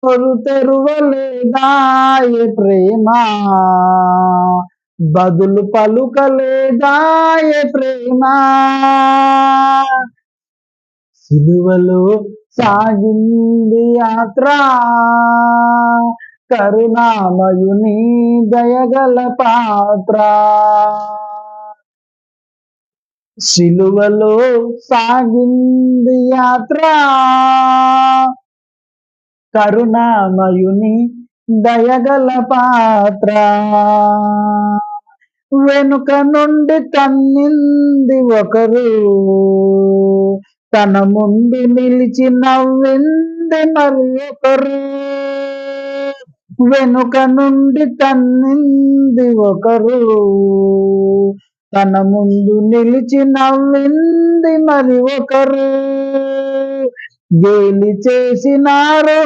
నోరు తెరువలేదాయే ప్రేమ, బదులు పలుకలేదాయే ప్రేమ. సిలువలో సాగింది యాత్ర, కరుణామయుని దయగల పాత్ర. సిలువలో సాగింది యాత్ర, కరుణామయుని దయగల పాత్ర. వెనుక నుండి తన్నింది ఒకరు, తన ముందు నిలిచి నవ్వింది మరి ఒకరు. వెనుక నుండి తన్నింది ఒకరు, తన ముందు నిలిచి నవ్వింది మరి ఒకరు. గేలి చేసినారు